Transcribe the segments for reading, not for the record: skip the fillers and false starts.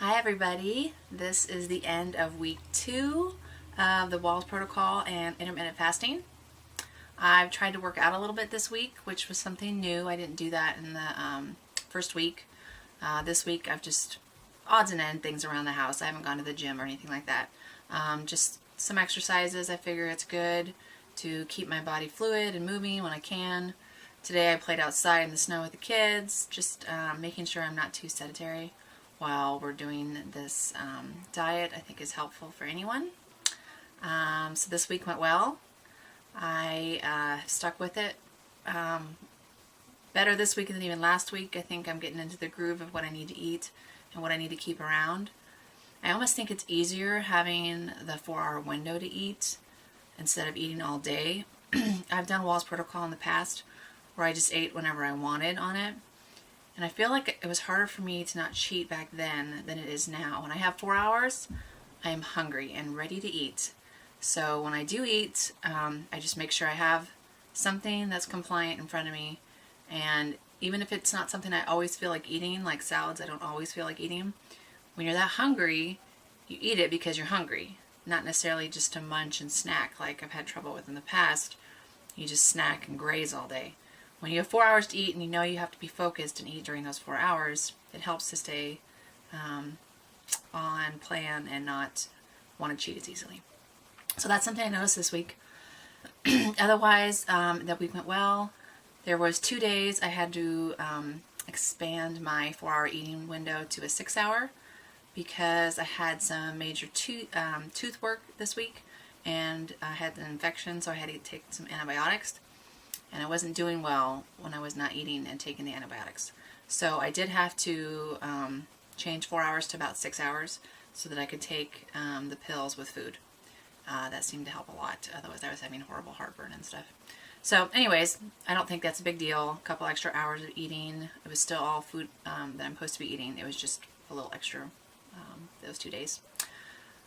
Hi everybody, this is the end of week 2 of the Wahls protocol and intermittent fasting. I've tried to work out a little bit this week, which was something new. I didn't do that in the first week. This week I've just odds and ends things around the house. I haven't gone to the gym or anything like that. Just some exercises. I figure it's good to keep my body fluid and moving when I can. Today I played outside in the snow with the kids, just making sure I'm not too sedentary while we're doing this diet. I think is helpful for anyone. So this week went well. I stuck with it. Better this week than even last week. I think I'm getting into the groove of what I need to eat and what I need to keep around. I almost think it's easier having the 4-hour window to eat instead of eating all day. I've done Wahls protocol in the past where I just ate whenever I wanted on it. And I feel like it was harder for me to not cheat back then than it is now. When I have 4 hours, I am hungry and ready to eat. So when I do eat, I just make sure I have something that's compliant in front of me. And even if it's not something I always feel like eating, like salads I don't always feel like eating, when you're that hungry, you eat it because you're hungry. Not necessarily just to munch and snack like I've had trouble with in the past. You just snack and graze all day. When you have 4 hours to eat and you know you have to be focused and eat during those 4 hours, it helps to stay on plan and not want to cheat as easily. So that's something I noticed this week. Otherwise, that week went well. There was 2 days I had to expand my 4-hour eating window to a 6-hour because I had some major tooth work this week, and I had an infection, so I had to take some antibiotics. And I wasn't doing well when I was not eating and taking the antibiotics. So I did have to change 4 hours to about 6 hours so that I could take the pills with food. That seemed to help a lot. Otherwise I was having horrible heartburn and stuff. So anyways, I don't think that's a big deal. A couple extra hours of eating. It was still all food that I'm supposed to be eating. It was just a little extra those 2 days.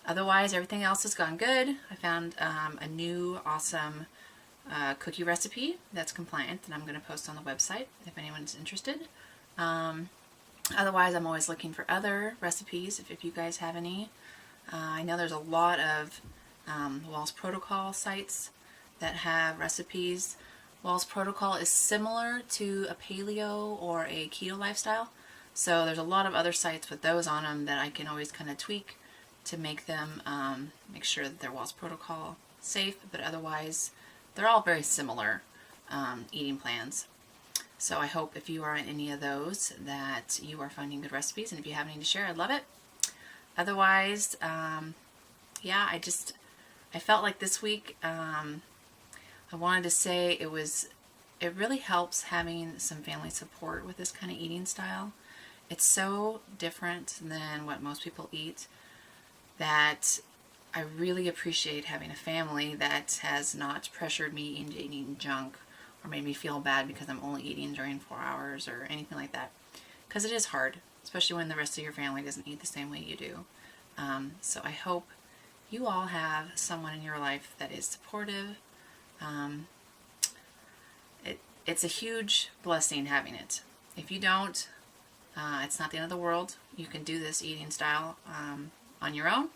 Otherwise, everything else has gone good. I found a new awesome cookie recipe that's compliant that I'm going to post on the website if anyone's interested. Otherwise, I'm always looking for other recipes if you guys have any. I know there's a lot of Wahls protocol sites that have recipes. Wahls protocol is similar to a paleo or a keto lifestyle, so there's a lot of other sites with those on them that I can always kind of tweak to make them make sure that they're Wahls protocol safe, but otherwise they're all very similar eating plans. So I hope if you are in any of those that you are finding good recipes, and if you have any to share, I'd love it. Otherwise, yeah, I felt like this week I wanted to say it really helps having some family support with this kind of eating style. It's so different than what most people eat that I really appreciate having a family that has not pressured me into eating junk or made me feel bad because I'm only eating during 4 hours or anything like that. Because it is hard, especially when the rest of your family doesn't eat the same way you do. So I hope you all have someone in your life that is supportive. It's a huge blessing having it. If you don't, it's not the end of the world. You can do this eating style on your own.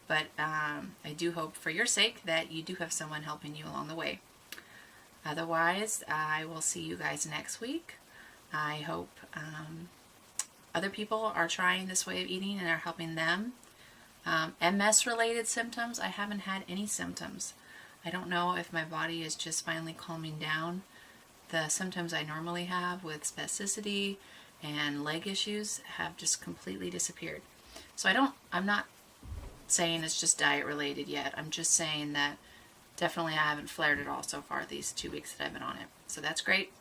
But I do hope for your sake that you do have someone helping you along the way. Otherwise, I will see you guys next week. I hope other people are trying this way of eating and are helping them. MS-related symptoms, I haven't had any symptoms. I don't know if my body is just finally calming down. The symptoms I normally have with spasticity and leg issues have just completely disappeared. So I'm not saying it's just diet related yet. I'm just saying that definitely I haven't flared at all so far these 2 weeks that I've been on it. So that's great,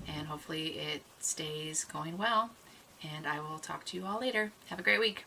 and hopefully it stays going well, and I will talk to you all later. Have a great week.